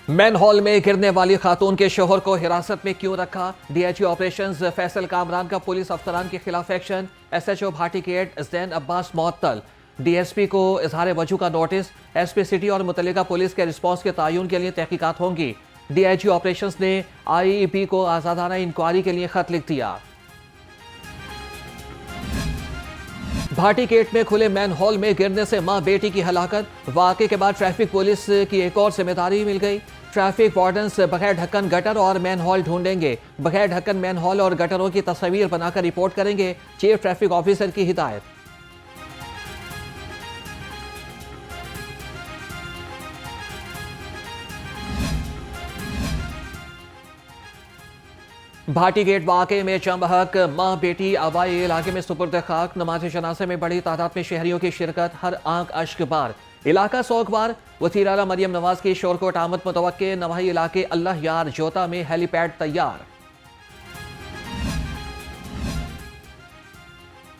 Man hall में गिरने वाली खातून के शोहर को हिरासत में क्यों रखा? डीआईजी ऑपरेशंस फैसल कामरान का पुलिस अफसरान के खिलाफ एक्शन। एसएचओ भाटी गेट जैन अब्बास मुअत्तल। डीएसपी को इजहार वजू का नोटिस। एसपी सिटी और मुतल्लिका पुलिस के रिस्पॉन्स के तयन के लिए तहकीकात होंगी। डीआईजी ऑपरेशंस ने आईईपी को आजादाना इंक्वायरी के लिए खत लिख दिया। भाटी गेट में खुले मैन हॉल में गिरने से मां बेटी की हलाकत। वाकई के बाद ट्रैफिक पुलिस की एक और जिम्मेदारी मिल गई। ट्रैफिक वार्डन्स बगैर ढक्कन गटर और मैन हॉल ढूंढेंगे। बगैर ढक्कन मैन हॉल और गटरों की तस्वीर बनाकर रिपोर्ट करेंगे। चीफ ट्रैफिक ऑफिसर की हिदायत। भाटी गेट वाकई में चंबहक मां बेटी आबाई इलाके में सुपुर्द खाक। नमाज जनाजे में बड़ी तादाद में शहरियों की शिरकत। हर आंख अश्क बार। इलाका सोगवार। वज़ीर आला मरियम नवाज की शोरकोट आमद मुतवक्के। नवाही इलाके अल्लाह यार जोता में हेलीपैड तैयार।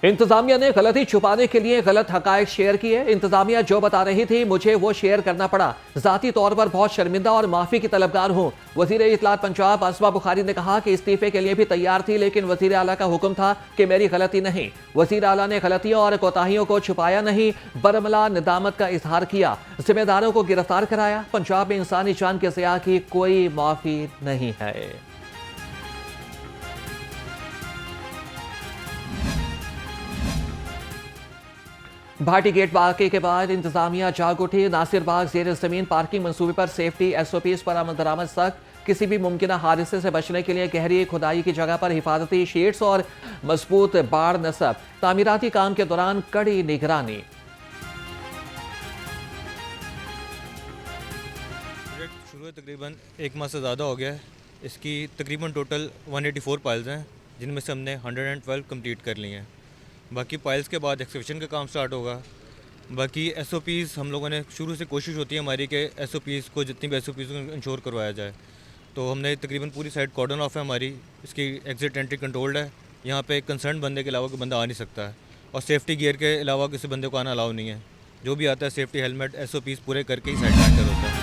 इंतजामिया ने गलती छुपाने के लिए गलत हकायक शेयर किए। इंतजामिया जो बता रही थी मुझे वो शेयर करना पड़ा। जाती तौर पर बहुत शर्मिंदा और माफी की तलबगार हूँ। वजीर इत्तलात पंजाब आसमा बुखारी ने कहा कि इस्तीफे के लिए भी तैयार थी, लेकिन वजीर आला का हुक्म था कि मेरी गलती नहीं। वजीर आला ने गलतियों और कोताहियों को छुपाया नहीं, बरमला निदामत का इजहार किया। जिम्मेदारों को गिरफ्तार कराया। पंजाब में इंसानी जान के ज़िया की कोई माफी नहीं है। भाटी गेट वाकई के बाद इंतजामिया जाग उठी। नासिर बाग जेर जमीन पार्किंग मंसूबे पर सेफ्टी एसओपीज पर अमल दरामद सख्त। किसी भी मुमकिन हादसे से बचने के लिए गहरी खुदाई की जगह पर हिफाजती शीट्स और मजबूत बाड़ नस्ब। तामीराती काम के दौरान कड़ी निगरानी। प्रोजेक्ट शुरू तकरीबन 1 माह से ज़्यादा हो गया है। इसकी तकरीबन टोटल 184 पाइल्स हैं, जिनमें से हमने 112 कंप्लीट कर ली हैं। बाकी पाइल्स के बाद एक्सकवेशन का काम स्टार्ट होगा। बाकी एसओपीज़ हम लोगों ने शुरू से कोशिश होती है हमारी कि एसओपीज़ को जितनी भी एसओपीज़ को इंश्योर करवाया जाए। तो हमने तकरीबन पूरी साइड कॉर्डन ऑफ है हमारी। इसकी एग्जिट एंट्री कंट्रोल्ड है। यहाँ पे कंसर्न बंदे के अलावा कोई बंदा आ नहीं सकता है, और सेफ्टी गियर के अलावा किसी बंदे को आना अलाउ नहीं है। जो भी आता है सेफ्टी हेलमेट एसओपीज़ पूरे करके ही साइड में एंटर होता है।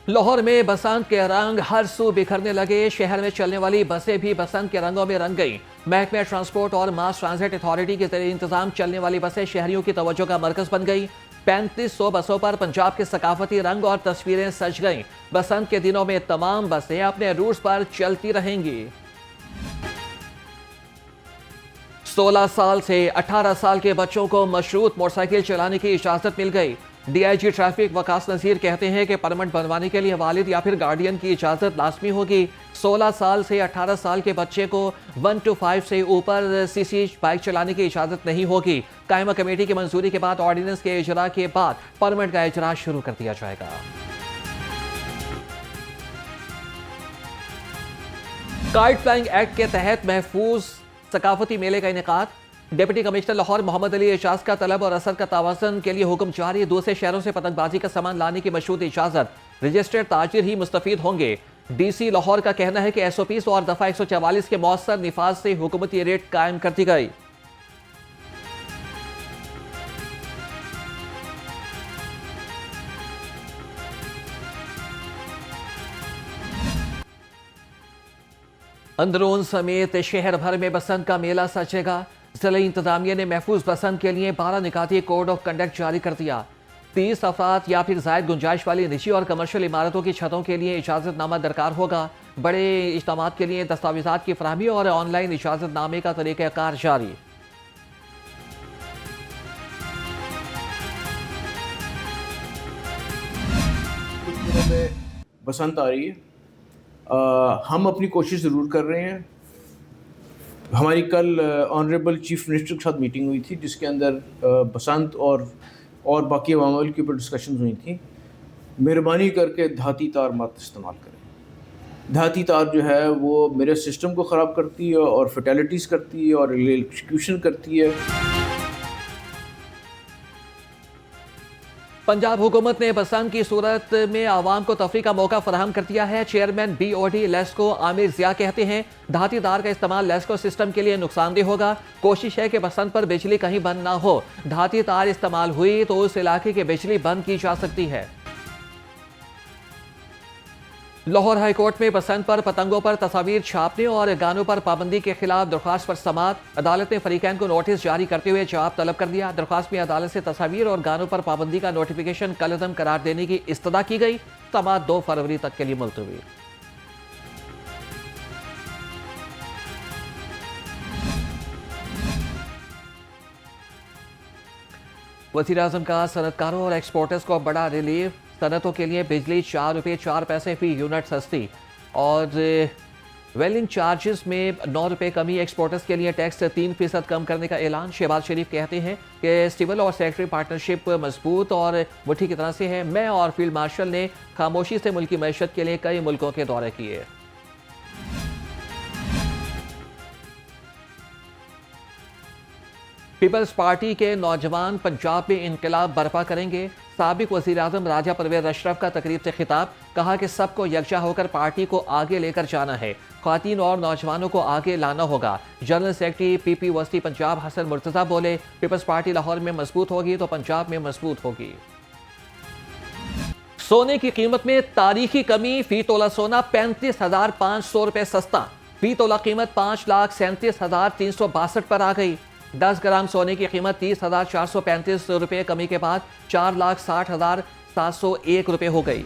लाहौर में बसंत के रंग हर सू बिखरने लगे। शहर में चलने वाली बसें भी बसंत के रंगों में रंग गई। महकमा ट्रांसपोर्ट और मास ट्रांजिट अथॉरिटी के जरिए इंतजाम चलने वाली बसें शहरियों की तवज्जो का मरकज बन गई। 3500 बसों पर पंजाब के सकाफती रंग और तस्वीरें सज गईं। बसंत के दिनों में तमाम बसें अपने रूट्स पर चलती रहेंगी। 16 साल से 18 साल के बच्चों को मशरूत मोटरसाइकिल चलाने की इजाजत मिल गई। डीआईजी ट्रैफिक वकास नज़ीर कहते हैं कि परमिट बनवाने के लिए वालिद या फिर गार्डियन की इजाज़त लाजमी होगी। 16 साल से 18 साल के बच्चे को 1 to 5 से ऊपर सीसी बाइक चलाने की इजाज़त नहीं होगी। कायमा कमेटी की मंजूरी के बाद ऑर्डिनेंस के इजरा के बाद परमिट का इजरा शुरू कर दिया जाएगा। काइट फ्लाइंग एक्ट के तहत महफूज सकाफती मेले का इनेकाद। डिप्टी कमिश्नर लाहौर मोहम्मद अली एजाज का तलब और असर का तवाज़ुन के लिए हुक्म जारी। दूसरे शहरों से पतंगबाजी का सामान लाने की मशरूत इजाजत। रजिस्टर्ड ताजिर ही मुस्तफीद होंगे। डीसी लाहौर का कहना है कि एसओपीज़ और दफा 144 के मौसर निफाज से हुकूमती रेट कायम कर दी गई। अंदरून समेत शहर भर में बसंत का मेला सजेगा। जिला इंतजामिया ने महफूज बसंत के लिए 12 निकाती कोड ऑफ कंडक्ट जारी कर दिया। 30 अफराद या फिर जायद गुंजाइश वाली निजी और कमर्शियल इमारतों की छतों के लिए इजाजतनामा दरकार होगा। बड़े इज्तिमात के लिए दस्तावेजात की फराहमी और ऑनलाइन इजाजतनामे का तरीक़ाकार जारी। कुछ दिनों में बसंत आ रही है। हम अपनी कोशिश ज़रूर कर रहे हैं। हमारी कल ऑनरेबल चीफ मिनिस्टर के साथ मीटिंग हुई थी, जिसके अंदर बसंत और बाकी मामलों के ऊपर डिस्कशन हुई थी। मेहरबानी करके धाती तार मत इस्तेमाल करें। धाती तार जो है वो मेरे सिस्टम को ख़राब करती है और फर्टिलिटीज़ करती है और इलेक्ट्रिक्यूशन करती है। पंजाब हुकूमत ने बसंत की सूरत में आवाम को तफरी का मौका फराहम कर दिया है। चेयरमैन BOD लेस्को आमिर जिया कहते हैं धाती तार का इस्तेमाल लेस्को सिस्टम के लिए नुकसानदेह होगा। कोशिश है कि बसंत पर बिजली कहीं बंद ना हो। धाती तार इस्तेमाल हुई तो उस इलाके की बिजली बंद की जा सकती है। लाहौर हाईकोर्ट में बसंत पर पतंगों पर तस्वीर छापने और गानों पर पाबंदी के खिलाफ दरख्वास्त पर समाअत। अदालत ने फरीकैन को नोटिस जारी करते हुए जवाब तलब कर दिया। दरख्वास्त में अदालत से तस्वीर और गानों पर पाबंदी का नोटिफिकेशन कलअदम करार देने की इस्तदा की गई। समाअत 2 फरवरी तक के लिए मुलतवी। वज़ीर-ए-आज़म का सनतकारों और एक्सपोर्टर्स को बड़ा रिलीफ। सनतों के लिए बिजली 4 रुपये 4 पैसे फी यूनिट सस्ती और वेलिंग चार्जेस में 9 रुपये कमी। एक्सपोर्टर्स के लिए टैक्स 3% कम करने का ऐलान। शहबाज शरीफ कहते हैं कि सिविल और सेक्रेटरी पार्टनरशिप मजबूत और मुट्ठी की तरह से है। मैं और फील्ड मार्शल ने खामोशी से मुल्क की मैशत के लिए कई मुल्कों के दौरे किए। पीपल्स पार्टी के नौजवान पंजाब में इनकलाब बर्पा करेंगे। साबिक वज़ीर-ए-आज़म राजा परवेज़ अशरफ का तकरीब से खिताब। कहा कि सबको यकजा होकर पार्टी को आगे लेकर जाना है। ख्वातीन और नौजवानों को आगे लाना होगा। जनरल सेक्रेटरी पीपी वस्ती पंजाब हसन मुर्तज़ा बोले, पीपल्स पार्टी लाहौर में मजबूत होगी तो पंजाब में मजबूत होगी। सोने की कीमत में तारीखी कमी। फी तोला सोना 35,500 रुपये सस्ता। फी तोला कीमत 5,37,362 पर आ गई। 10 ग्राम सोने की कीमत 30,435 रुपये कमी के बाद 4,60,701 रुपये हो गई।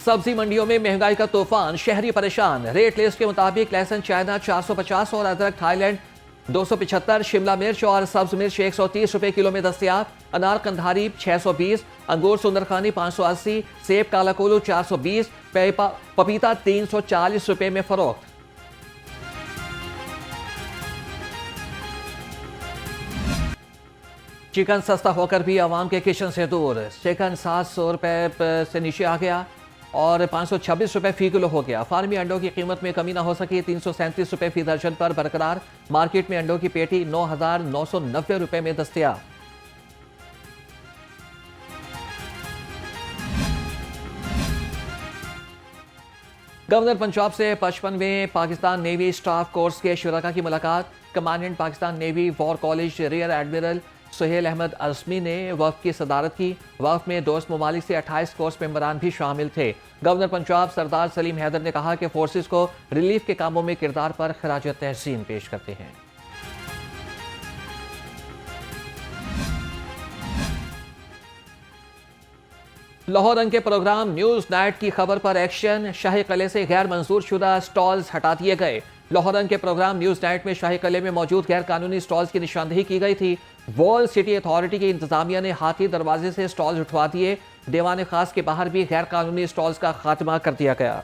सब्जी मंडियों में महंगाई का तूफान, शहरी परेशान। रेट लिस्ट के मुताबिक लहसुन चाइना 450 और अदरक थाईलैंड 275, शिमला मिर्च और सब्ज मिर्च 130 रुपये किलो में दस्तयाब। अनार कंधारी 620, अंगूर सुंदरखानी 580, सेब काला कोलू 420, पपीता 340 रुपये में फरोख्त। चिकन सस्ता होकर भी आवाम के किचन से दूर। चिकन 700 रुपये से नीचे आ गया और 526 रुपये फी किलो हो गया। फार्मी अंडों की कीमत में कमी ना हो सकी। 337 रुपये फी दर्जन पर बरकरार। मार्केट में अंडों की पेटी 9,990 रुपये में दस्तयाब। गवर्नर पंजाब से 55वें पाकिस्तान नेवी स्टाफ कोर्स के शुरका की मुलाकात। Commandant Pakistan navy war college rear admiral Suhail Ahmed Azmi ने वफ़द की सदारत की। वफ़द में दोस्त ममालिक से 28 कोर्स मेंबरान भी शामिल थे। गवर्नर पंजाब सरदार सलीम हैदर ने कहा कि फोर्सेस को रिलीफ के कामों में किरदार पर खराज तहसीन पेश करते हैं। लाहौर रंग के प्रोग्राम न्यूज़ नाइट की खबर पर एक्शन। शाही किले से गैर मंजूर शुदा स्टॉल्स हटा दिए गए। लाहौर रंग के प्रोग्राम न्यूज़ नाइट में शाही किले में मौजूद गैर कानूनी स्टॉल्स की निशानदेही की गई थी। वॉल सिटी अथॉरिटी की इंतजामिया ने हाथी दरवाजे से स्टॉल्स उठवा दिए। दीवान खास के बाहर भी गैर कानूनी स्टॉल्स का खात्मा कर दिया गया।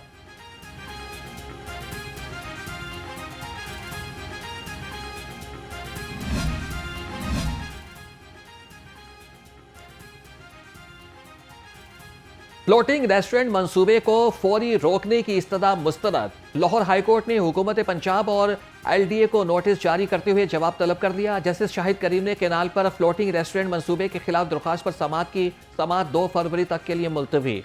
फ्लोटिंग रेस्टोरेंट मंसूबे को फौरी रोकने की इस्तदा मुस्तरद। लाहौर हाईकोर्ट ने हुकूमत पंजाब और LDA को नोटिस जारी करते हुए जवाब तलब कर दिया। जस्टिस शाहिद करीम ने केनाल पर फ्लोटिंग रेस्टोरेंट मंसूबे के खिलाफ दरख्वास्त पर समाअत की। समाअत 2 फरवरी तक के लिए मुलतवी।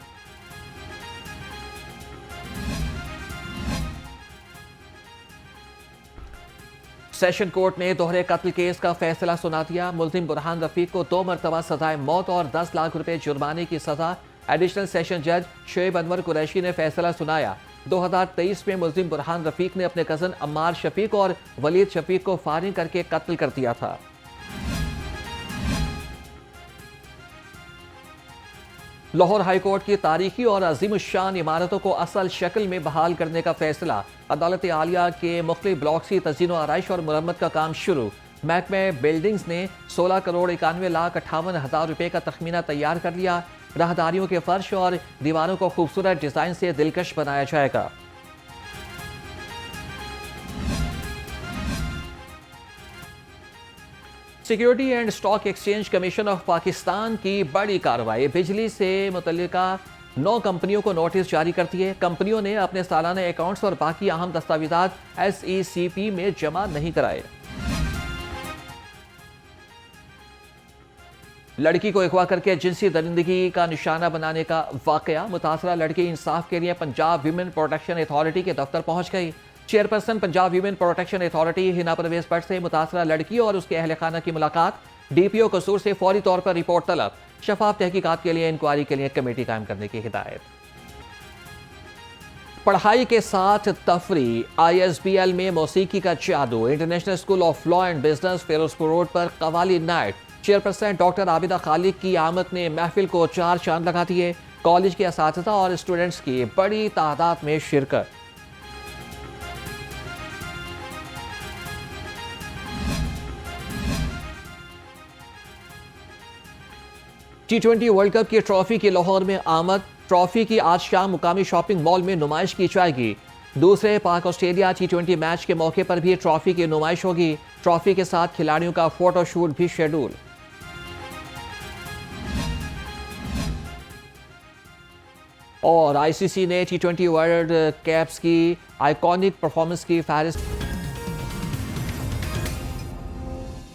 सेशन कोर्ट ने दोहरे कत्ल केस का फैसला सुना दिया। मुल्जिम बुरहान रफीक को 2 मरतबा सजाए मौत और 10 लाख रुपए जुर्माने की सजा। एडिशनल सेशन जज शोएब अनवर कुरैशी ने फैसला सुनाया। 2023 में मुल्जिम बुरहान रफीक ने अपने कजन अम्मार शफीक और वलीद शफीक को फायरिंग करके कत्ल कर दिया था। लाहौर हाईकोर्ट की तारीखी और अजीमुशान इमारतों को असल शक्ल में बहाल करने का फैसला। अदालत आलिया के मुख्तलिफ ब्लॉक्स की तज़ीन व आराइश और मुरम्मत का काम शुरू। महकमे बिल्डिंग्स ने 16 करोड़ 91,58,000 रुपए का तखमीना तैयार कर लिया। राहदारियों के फर्श और दीवारों को खूबसूरत डिजाइन से दिलकश बनाया जाएगा। Security and stock exchange commission of Pakistan की बड़ी कार्रवाई। बिजली से मुतल्लिका 9 कंपनियों को नोटिस जारी कर दिए। कंपनियों ने अपने सालाना अकाउंट्स और बाकी अहम दस्तावेजात SECP में जमा नहीं कराए। लड़की को अगवा करके जिनसी दरिंदगी का निशाना बनाने का वाकया। मुतासरा लड़की इंसाफ के लिए पंजाब वीमेन प्रोटेक्शन अथॉरिटी के दफ्तर पहुंच गई। Chairperson Punjab women protection authority Hina Parvez Bhatt से मुतासरा लड़की और उसके अहल खाना की मुलाकात। DPO कसूर से फौरी तौर पर रिपोर्ट तलब। शफाफ तहकीकात के लिए इंक्वायरी के लिए कमेटी कायम करने की हिदायत। पढ़ाई के साथ तफरी, ISBL में मौसीकी का जादू। International school of law and business Ferozepur road पर qawwali night. Chairperson doctor Abida Khaliq की आमद ने महफिल को 4 चांद लगा दिए। कॉलेज के असातिज़ा और स्टूडेंट्स की बड़ी तादाद में शिरकत। T20 वर्ल्ड कप की ट्रॉफी की लाहौर में आमद। ट्रॉफी की आज शाम मुकामी शॉपिंग मॉल में नुमाइश की जाएगी। दूसरे पाक ऑस्ट्रेलिया T20 मैच के मौके पर भी ट्रॉफी की नुमाइश होगी। ट्रॉफी के साथ खिलाड़ियों का फोटोशूट भी शेड्यूल। और ICC ने T20 वर्ल्ड कप्स की आइकॉनिक परफॉर्मेंस की फहरिस्त